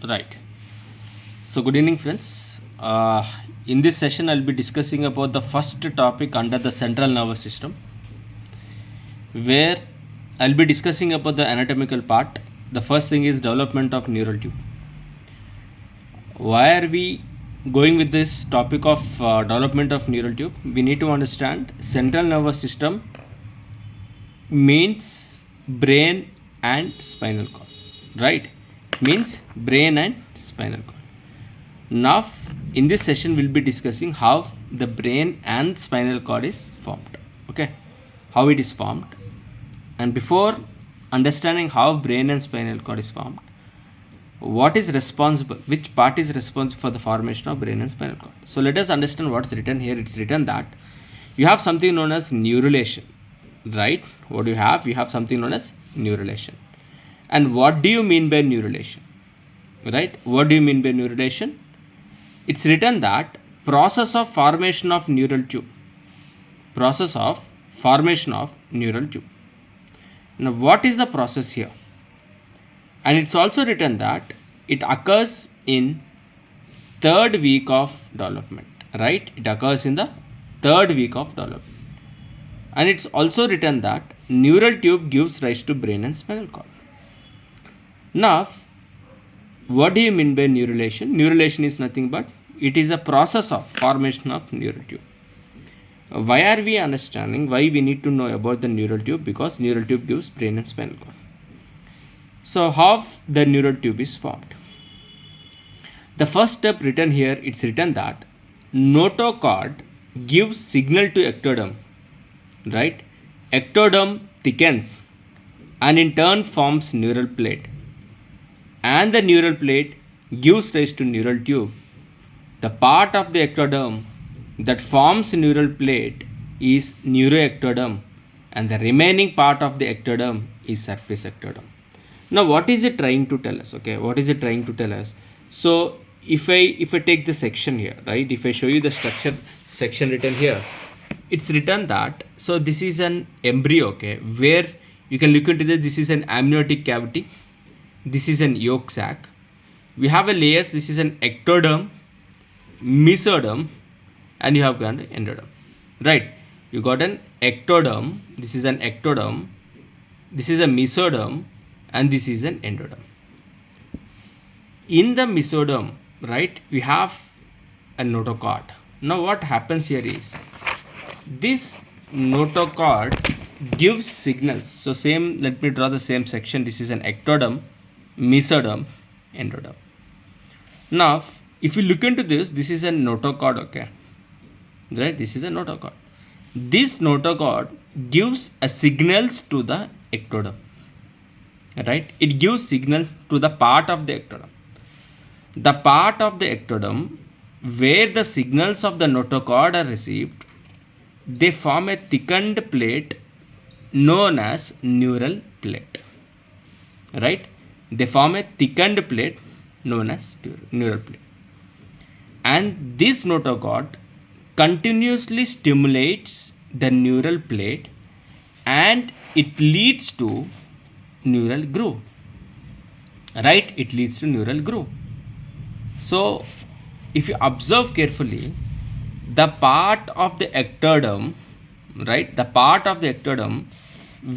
Right. So, good evening, friends. In this session, I'll be discussing about the first topic under the central nervous system, where I'll be discussing about the anatomical part. The first thing is development of neural tube. Why are we going with this topic of development of neural tube? We need to understand central nervous system means brain and spinal cord, right? Means brain and spinal cord. Now, in this session, we'll be discussing how the brain and spinal cord is formed. Okay, how it is formed. And before understanding how brain and spinal cord is formed, what is responsible, which part is responsible for the formation of brain and spinal cord? So let us understand what's written here. It's written that you have something known as neurulation, right? What do you have? You have something known as neurulation. And what do you mean by neurulation? Right? What do you mean by neurulation? It's written that process of formation of neural tube. Process of formation of neural tube. Now, what is the process here? And it's also written that it occurs in third week of development, right? It occurs in the third week of development. And it's also written that neural tube gives rise to brain and spinal cord. Now, what do you mean by neurulation? Neurulation is nothing but it is a process of formation of neural tube. Why are we understanding? Why we need to know about the neural tube? Because neural tube gives brain and spinal cord. So how the neural tube is formed? The first step written here, it's written that notochord gives signal to ectoderm, right? Ectoderm thickens and in turn forms neural plate. And the neural plate gives rise to neural tube. The part of the ectoderm that forms neural plate is neuroectoderm and the remaining part of the ectoderm is surface ectoderm. Now what is it trying to tell us? Okay, what is it trying to tell us? So if I take the section here, right, if I show you the structure section written here, it's written that, so this is an embryo, okay, where you can look into this is an amniotic cavity, this is an yolk sac, we have a layers, this is an ectoderm, mesoderm, and you have got an endoderm, right? You got an ectoderm, this is an ectoderm, this is a mesoderm, and this is an endoderm. In the mesoderm, right, we have a notochord. Now what happens here is this notochord gives signals. So same, let me draw the same section. This is an ectoderm, mesoderm, endoderm. Now if you look into this, this is a notochord, okay, right? This is a notochord. This notochord gives a signals to the ectoderm, right? It gives signals to the part of the ectoderm. The part of the ectoderm where the signals of the notochord are received, they form a thickened plate known as neural plate, right? They form a thickened plate known as neural plate. And this notochord continuously stimulates the neural plate and it leads to neural groove, right? It leads to neural groove. So if you observe carefully, the part of the ectoderm, right, the part of the ectoderm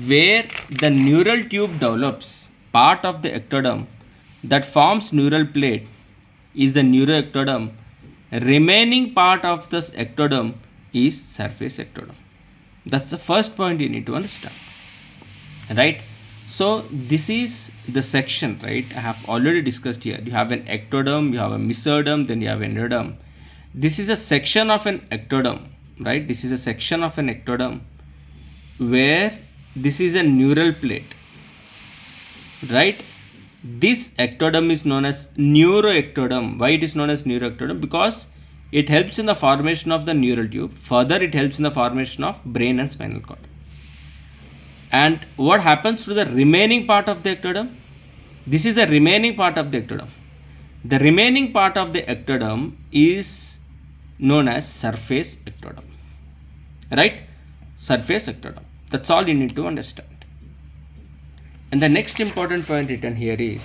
where the neural tube develops, part of the ectoderm that forms neural plate is the neuroectoderm. Remaining part of this ectoderm is surface ectoderm. That's the first point you need to understand, right? So this is the section, right? I have already discussed here. You have an ectoderm, you have a mesoderm, then you have endoderm. This is a section of an ectoderm, right? This is a section of an ectoderm where this is a neural plate, right? This ectoderm is known as neuroectoderm. Why it is known as neuroectoderm? Because it helps in the formation of the neural tube. Further, it helps in the formation of brain and spinal cord. And what happens to the remaining part of the ectoderm? This is the remaining part of the ectoderm. The remaining part of the ectoderm is known as surface ectoderm, right? Surface ectoderm. That's all you need to understand. And the next important point written here is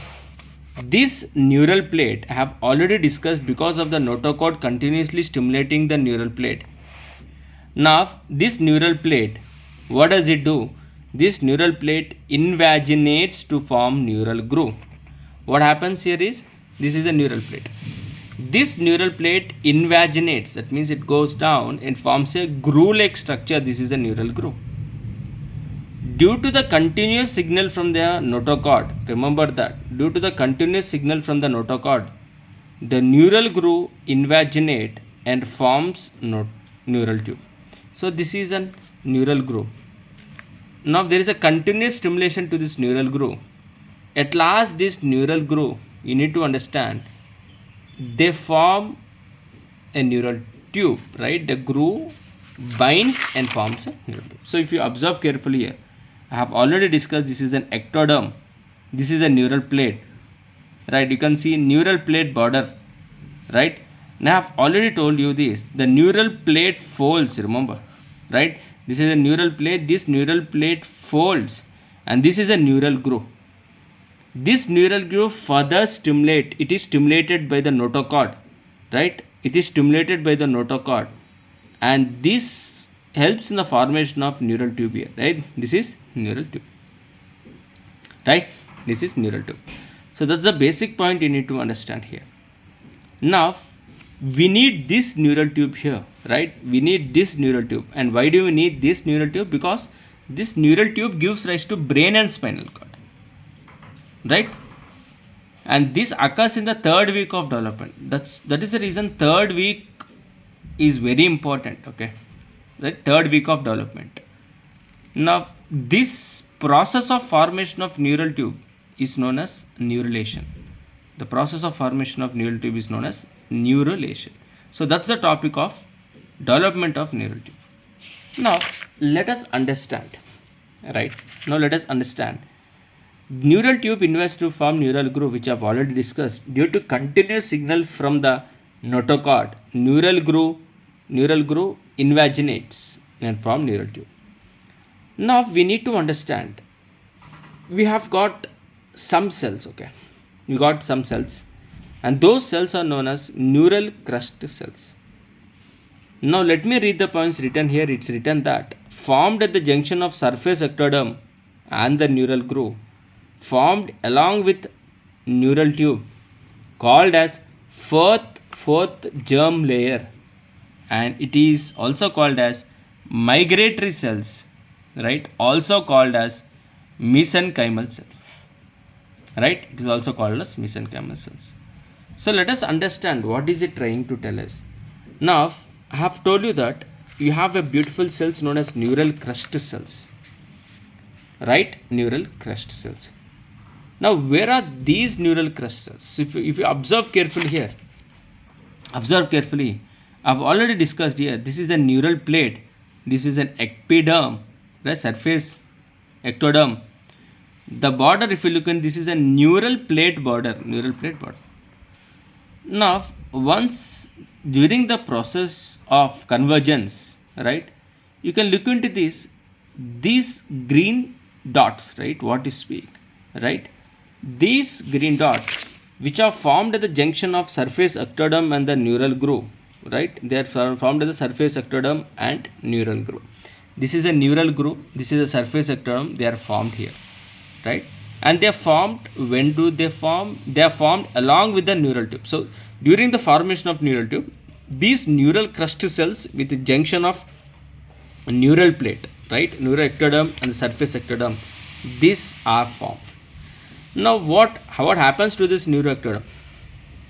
This neural plate I have already discussed because of the notochord continuously stimulating the neural plate. Now this neural plate, what does it do? This neural plate invaginates to form neural groove. What happens here is, this is a neural plate. This neural plate invaginates, that means it goes down and forms a groove-like structure. This is a neural groove. Due to the continuous signal from the notochord, remember that, due to the continuous signal from the notochord, the neural groove invaginate and forms neural tube. So this is a neural groove. Now there is a continuous stimulation to this neural groove. At last this neural groove, you need to understand, they form a neural tube, right? The groove binds and forms a neural tube. So if you observe carefully here, I have already discussed, this is an ectoderm, this is a neural plate, right? You can see neural plate border, right? Now I have already told you this, the neural plate folds, remember, right? This is a neural plate, this neural plate folds, and this is a neural groove. This neural groove further stimulate, it is stimulated by the notochord, right? It is stimulated by the notochord, and this helps in the formation of neural tube here, right? This is neural tube, right? This is neural tube. So that's the basic point you need to understand here. Now we need this neural tube here, right? We need this neural tube. And why do we need this neural tube? Because this neural tube gives rise to brain and spinal cord, right? And this occurs in the third week of development. That is the reason third week is very important, okay? Right? Third week of development. Now this process of formation of neural tube is known as neurulation. The process of formation of neural tube is known as neurulation. So that's the topic of development of neural tube. Now let us understand, right? Now let us understand. Neural tube invests to form neural groove, which I have already discussed. Due to continuous signal from the notochord, neural groove invaginates and form neural tube. Now we need to understand, we have got some cells, okay? We got some cells, and those cells are known as neural crust cells. Now let me read the points written here. It's written that formed at the junction of surface ectoderm and the neural groove, formed along with neural tube, called as fourth germ layer, and it is also called as migratory cells, right? Also called as mesenchymal cells, right? It is also called as mesenchymal cells. So let us understand what is it trying to tell us. Now I have told you that you have a beautiful cells known as neural crust cells, right? Neural crust cells. Now where are these neural crust cells? If you observe carefully here, observe carefully, I've already discussed here, this is the neural plate, this is an ectoderm, the surface ectoderm. The border, if you look in, this is a neural plate border, Now once during the process of convergence, right, you can look into these green dots, right, what you speak, right? These green dots which are formed at the junction of surface ectoderm and the neural groove, right? They are formed at the surface ectoderm and neural groove. This is a neural groove, this is a surface ectoderm, they are formed here, right? And they are formed, when do they form? They are formed along with the neural tube. So during the formation of neural tube, these neural crust cells with the junction of neural plate, right, neural ectoderm and the surface ectoderm, these are formed. Now what happens to this neuroectoderm,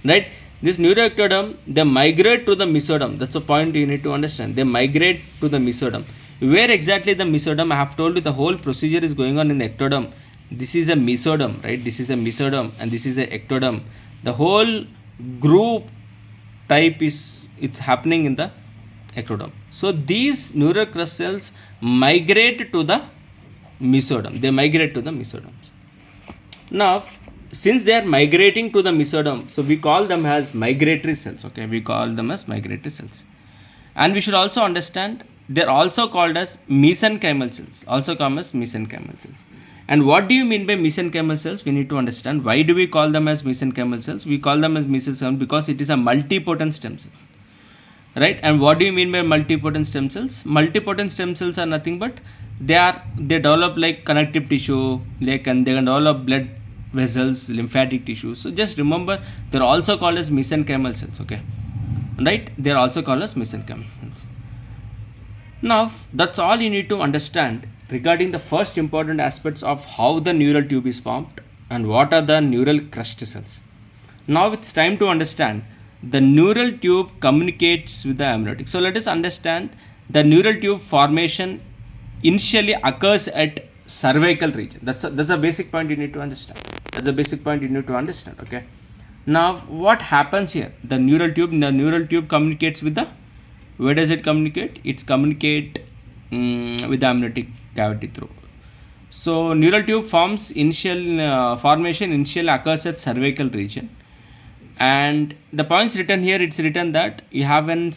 right? This neuroectoderm, they migrate to the mesoderm. That's the point you need to understand. They migrate to the mesoderm. Where exactly the mesoderm? I have told you the whole procedure is going on in the ectoderm. This is a mesoderm, right? This is a mesoderm and this is a ectoderm. The whole group type it's happening in the ectoderm. So these neural crust cells migrate to the mesoderm. They migrate to the mesoderms. Now since they are migrating to the mesoderm, so we call them as migratory cells, okay? We call them as migratory cells. And we should also understand, they are also called as mesenchymal cells, also called as mesenchymal cells. And what do you mean by mesenchymal cells? We need to understand why do we call them as mesenchymal cells? We call them as mesenchymal because it is a multipotent stem cell, right? And what do you mean by multipotent stem cells? Multipotent stem cells are nothing but they develop like connective tissue, like, and they can develop blood vessels, lymphatic tissue. So just remember, they're also called as mesenchymal cells, okay? Right? They're also called as mesenchymal cells. Now that's all you need to understand regarding the first important aspects of how the neural tube is formed and what are the neural crust cells. Now it's time to understand the neural tube communicates with the amniotic. So let us understand the neural tube formation initially occurs at cervical region. That's a basic point you need to understand. That's a basic point you need to understand, okay? Now what happens here? The neural tube communicates with the, where does it communicate? It's communicate with the amniotic cavity through. So neural tube forms formation initially occurs at cervical region, and the points written here, it's written that you have an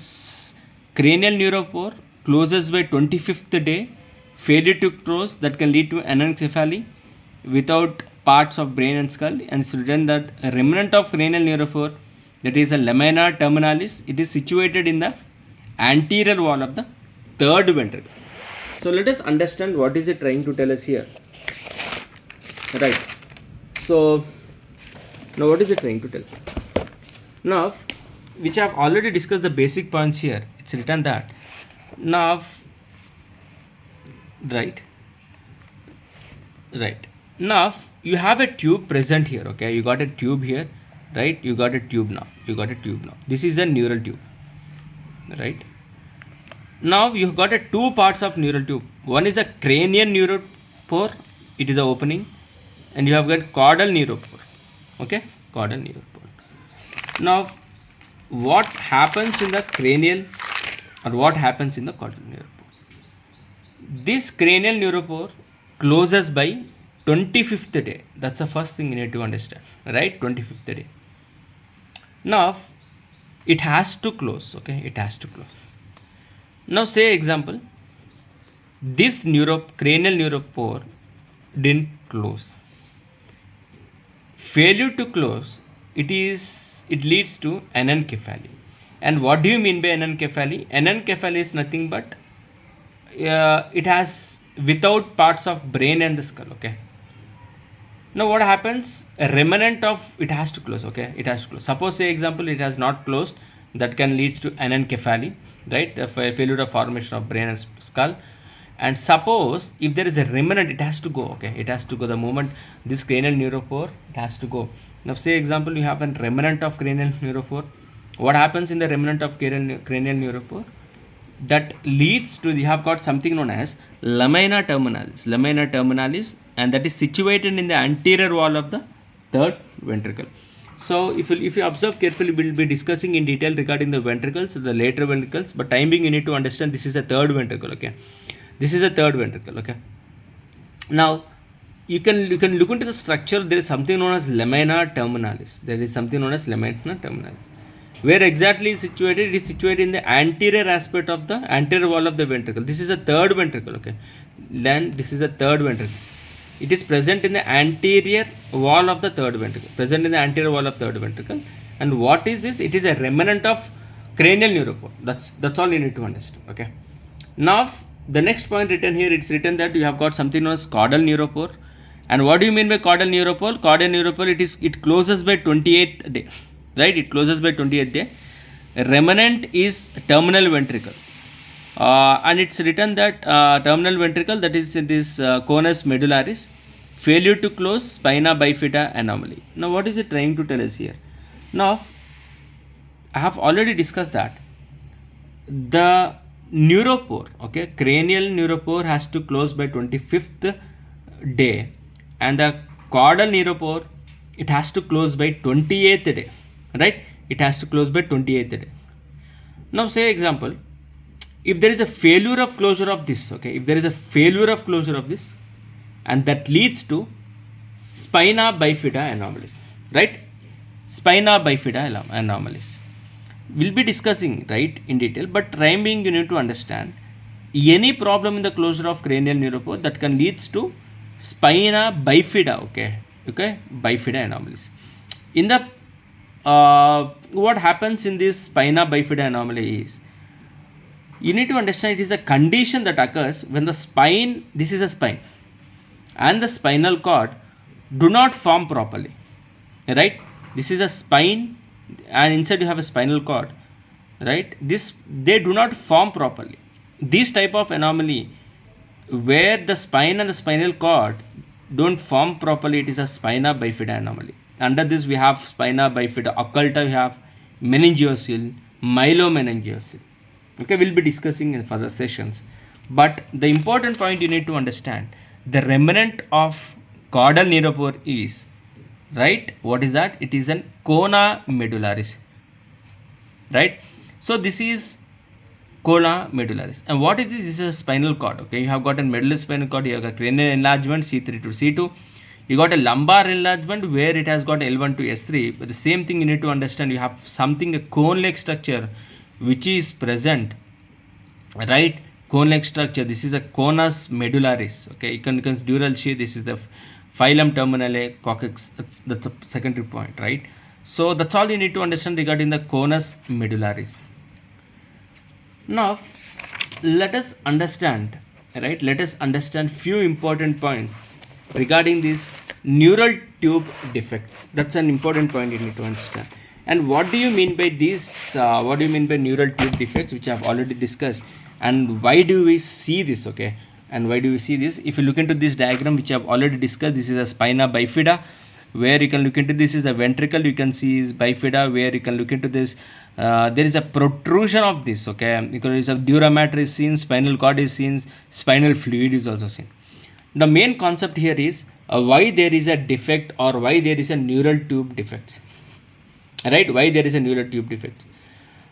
cranial neuropore closes by 25th day, failure to close that can lead to anencephaly without parts of brain and skull, and it's written that a remnant of cranial neuropore, that is a lamina terminalis, it is situated in the anterior wall of the third ventricle. So let us understand what is it trying to tell us here, right? So now what is it trying to tell? Now, which I have already discussed the basic points here, it's written that now, right, now you have a tube present here, okay? You got a tube here, right? You got a tube now. This is a neural tube, right? Now you got a two parts of neural tube. One is a cranial neuropore, it is a opening, and you have got caudal neuropore, okay? Caudal neuropore. Now what happens in the cranial or what happens in the caudal neuropore? This cranial neuropore closes by 25th day. That's the first thing you need to understand, right? 25th day. Now it has to close, okay? It has to close. Now say example, this cranial neuropore didn't close. Failure to close, it leads to anencephaly. And what do you mean by anencephaly? Anencephaly is nothing but it has without parts of brain and the skull, okay? Now what happens? A remnant of it has to close, okay? It has to close. Suppose say example, it has not closed, that can leads to anencephaly, right? The failure of formation of brain and skull. And suppose if there is a remnant, it has to go, okay? It has to go the moment this cranial neuropore, it has to go. Now say example, you have a remnant of cranial neuropore. What happens in the remnant of cranial neuropore? That leads to, you have got something known as lamina terminalis, and that is situated in the anterior wall of the third ventricle. So if you observe carefully, we will be discussing in detail regarding the ventricles, the lateral ventricles, but time being you need to understand this is a third ventricle, okay? This is a third ventricle, okay? Now you can look into the structure. There is something known as lamina terminalis. Where exactly is situated? It is situated in the anterior aspect of the anterior wall of the ventricle. This is a third ventricle, okay? Then this is a third ventricle. It is present in the anterior wall of the third ventricle. And what is this? It is a remnant of cranial neuropore. That's all you need to understand, okay? Now the next point written here, it's written that you have got something known as caudal neuropore. And what do you mean by caudal neuropore? Caudal neuropore, it closes by 28th day, right? It closes by 28th day. Remnant is terminal ventricle, and it's written that terminal ventricle, that is conus medullaris, failure to close, spina bifida anomaly. Now what is it trying to tell us here? Now I have already discussed that the neuropore, okay, cranial neuropore has to close by 25th day, and the caudal neuropore, it has to close by 28th day, right? It has to close by 28th day. Now say example, if there is a failure of closure of this, okay, and that leads to spina bifida anomalies, right? We'll be discussing, right, in detail, but time being you need to understand any problem in the closure of cranial neuropore that can leads to spina bifida. Okay, bifida anomalies. In the what happens in this spina bifida anomaly is, you need to understand it is a condition that occurs when the spine, this is a spine, and the spinal cord do not form properly, right? This is a spine and inside you have a spinal cord, right? This, they do not form properly. This type of anomaly where the spine and the spinal cord don't form properly, it is a spina bifida anomaly. Under this we have spina bifida occulta, we have meningeocele, myelomeningeocele. Okay, we'll be discussing in further sessions. But the important point you need to understand, the remnant of caudal neuropore is, right, what is that? It is an cona medullaris, right? So this is cona medullaris. And what is this? This is a spinal cord. Okay, you have got a medullary spinal cord, you have got cranial enlargement C3 to C2, you got a lumbar enlargement where it has got L1 to S3. But the same thing you need to understand, you have something, a cone-like structure which is present, right? Cone-like structure, this is a conus medullaris. Okay, you can dural sheath, this is the phylum terminale coccyx. That's a secondary point, right? So that's all you need to understand regarding the conus medullaris. Now let us understand, right, let us understand few important points regarding these neural tube defects. That's an important point you need to understand. And what do you mean by these, what do you mean by neural tube defects, which I have already discussed, and why do we see this? Okay, and why do we see this? If you look into this diagram which I have already discussed, this is a spina bifida, where you can look into, this is the ventricle, you can see is bifida, where you can look into this, there is a protrusion of this. Okay, because of dura mater is seen, spinal cord is seen, spinal fluid is also seen. The main concept here is why there is a defect, or why there is a neural tube defect, right? Why there is a neural tube defect?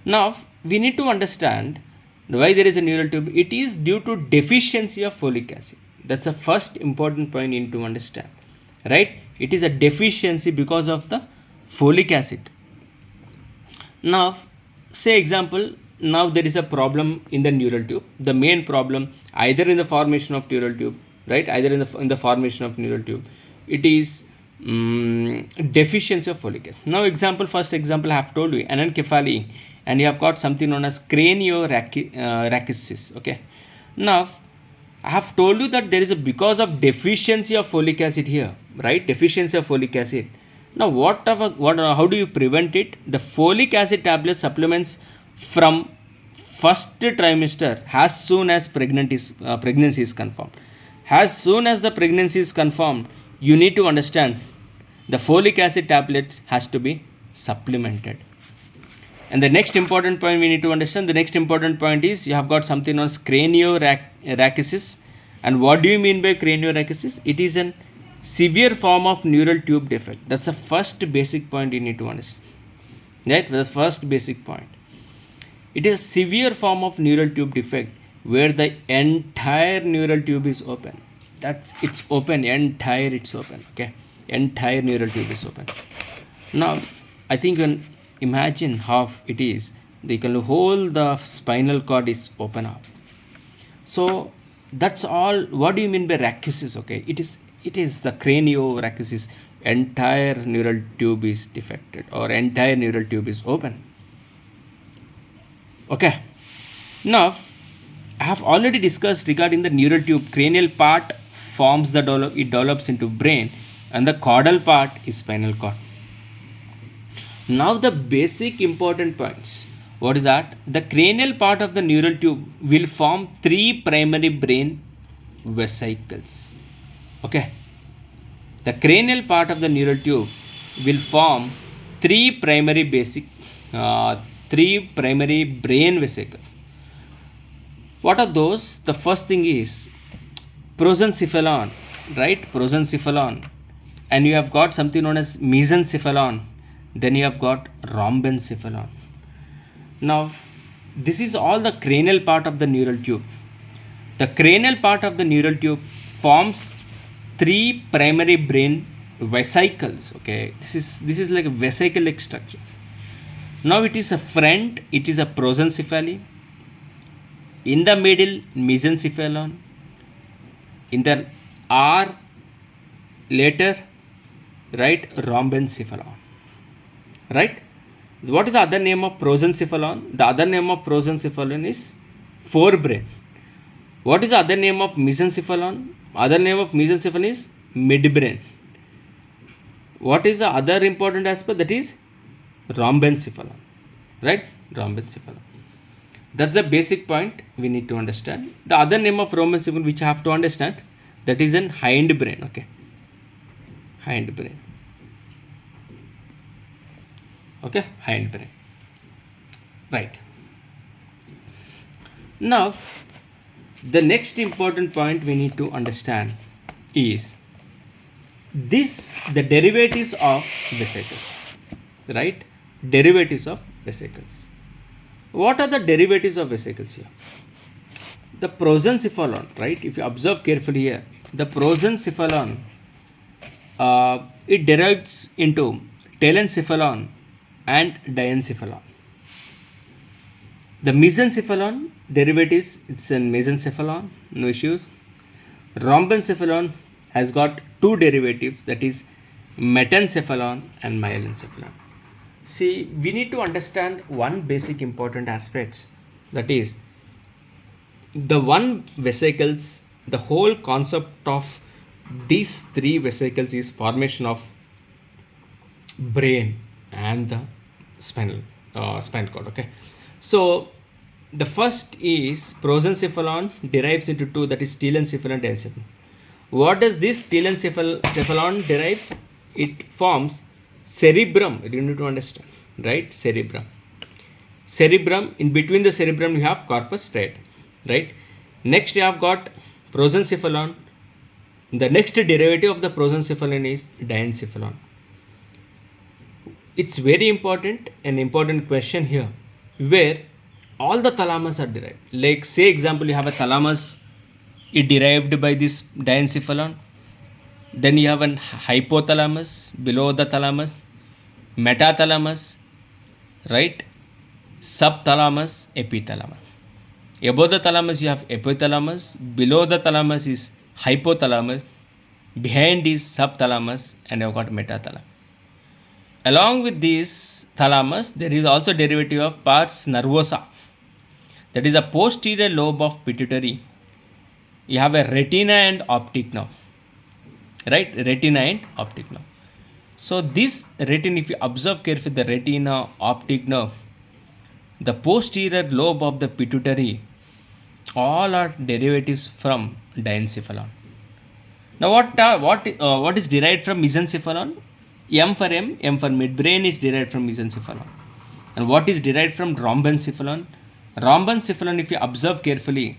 Now we need to understand why there is a neural tube. It is due to deficiency of folic acid. That's the first important point you need to understand, right? It is a deficiency because of the folic acid. Now say example, now there is a problem in the neural tube. The main problem either in the formation of neural tube, right, either in the formation of neural tube, it is deficiency of folic acid. Now example, first example I have told you, anencephaly, and you have got something known as craniorachisis. Okay, now I have told you that there is a, because of deficiency of folic acid here, right? Deficiency of folic acid. Now how do you prevent it? The folic acid tablet supplements from first trimester as soon as pregnancy is confirmed. As soon as the pregnancy is confirmed, you need to understand the folic acid tablets has to be supplemented. And the next important point we need to understand, the next important point is, you have got something known as craniorachisis. And what do you mean by craniorachisis? It is a severe form of neural tube defect. That's the first basic point you need to understand, right? The first basic point. It is a severe form of neural tube defect where the entire neural tube is open. It's open, it's open. Okay, entire neural tube is open. Now I think you can imagine how it is. The whole the spinal cord is open up. So that's all. What do you mean by rachisis? Okay, it is the craniorachisis. Entire neural tube is defected, or entire neural tube is open. Okay, now I have already discussed regarding the neural tube. Cranial part forms the it develops into brain, and the caudal part is spinal cord. Now the basic important points. What is that? The cranial part of the neural tube will form 3 primary brain vesicles. Okay, the cranial part of the neural tube will form 3 primary brain vesicles. What are those? The first thing is prosencephalon, right? Prosencephalon, and you have got something known as mesencephalon. Then you have got rhombencephalon. Now this is all the cranial part of the neural tube. The cranial part of the neural tube forms 3 primary brain vesicles. Okay, this is like a vesicle-like structure. Now it is a front, it is a prosencephaly. In the middle, mesencephalon. In the R, later write rhombencephalon. Right? What is the other name of prosencephalon? The other name of prosencephalon is forebrain. What is the other name of mesencephalon? Other name of mesencephalon is midbrain. What is the other important aspect? That is rhombencephalon. Right? Rhombencephalon. That's the basic point we need to understand. The other name of rhombencephalon which I have to understand, that is an hindbrain. Okay. Hindbrain. Okay, hindbrain. Right. Now, the next important point we need to understand is the derivatives of vesicles. Right? Derivatives of vesicles. What are the derivatives of vesicles here? The prosencephalon, right? If you observe carefully here, the prosencephalon, it derives into telencephalon and diencephalon. The mesencephalon derivatives, it's a mesencephalon, no issues. Rhombencephalon has got two derivatives, that is metencephalon and myelencephalon. See, we need to understand one basic important aspect, that is the one vesicles, the whole concept of these three vesicles is formation of brain and the spinal cord. Okay, so the first is prosencephalon derives into two, that is telencephalon and diencephalon. What does this telencephalon derives? It forms cerebrum. You need to understand, right? Cerebrum. In between the cerebrum you have corpus striatum, right? Next you have got prosencephalon. The next derivative of the prosencephalon is diencephalon. It's very important, an important question here, where all the thalamus are derived. Like say example, you have a thalamus, it derived by this diencephalon. Then you have an hypothalamus, below the thalamus, metathalamus, right? Subthalamus, epithalamus. Above the thalamus you have epithalamus, below the thalamus is hypothalamus, behind is subthalamus, and you have got metathalamus. Along with this thalamus, there is also derivative of pars nervosa, that is a posterior lobe of pituitary. You have a retina and optic nerve, right? Retina and optic nerve. So this retina, if you observe carefully, the retina, optic nerve, the posterior lobe of the pituitary, all are derivatives from diencephalon. Now what is derived from mesencephalon? M for midbrain is derived from mesencephalon. And what is derived from rhombencephalon? Rhombencephalon, if you observe carefully,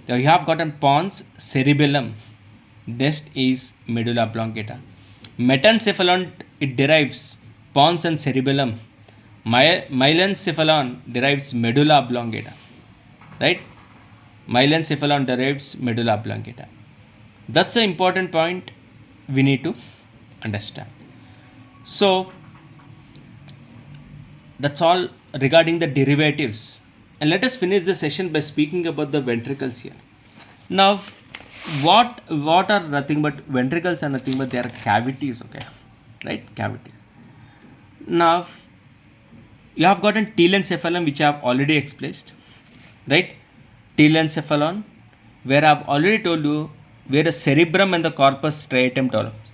you have got a pons cerebellum. Next is medulla oblongata. Metencephalon, it derives pons and cerebellum. Myelencephalon derives medulla oblongata. Right? Myelencephalon derives medulla oblongata. That's the important point we need to understand. So that's all regarding the derivatives. And let us finish the session by speaking about the ventricles here. Now, what are nothing but ventricles are nothing but they are cavities, okay? Right? Cavities. Now, you have gotten telencephalon, which I have already explained, right? Telencephalon, where I have already told you where the cerebrum and the corpus striatum develops.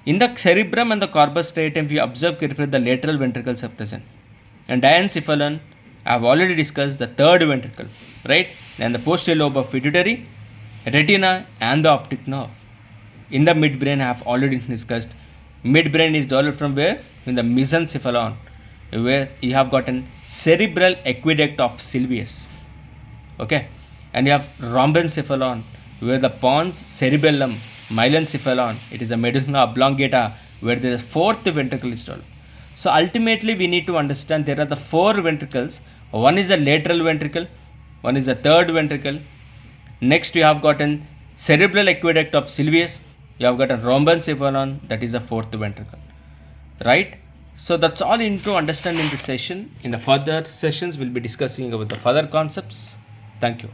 In the cerebrum and the corpus striatum, if you observe carefully, the lateral ventricles are present. And diencephalon, I have already discussed the third ventricle, right? And the posterior lobe of pituitary, retina, and the optic nerve. In the midbrain, I have already discussed. Midbrain is developed from where? In the mesencephalon, where you have gotten cerebral aqueduct of Sylvius. Okay, and you have rhombencephalon, where the pons cerebellum, myelencephalon, it is a medulla oblongata, where the fourth ventricle is developed. So ultimately we need to understand there are the four ventricles. One is the lateral ventricle, one is the third ventricle. Next you have gotten cerebral aqueduct of Sylvius, you have got a rhombencephalon, that is the fourth ventricle, right? So that's all you need to understand in this session. In the further sessions we'll be discussing about the further concepts. Thank you.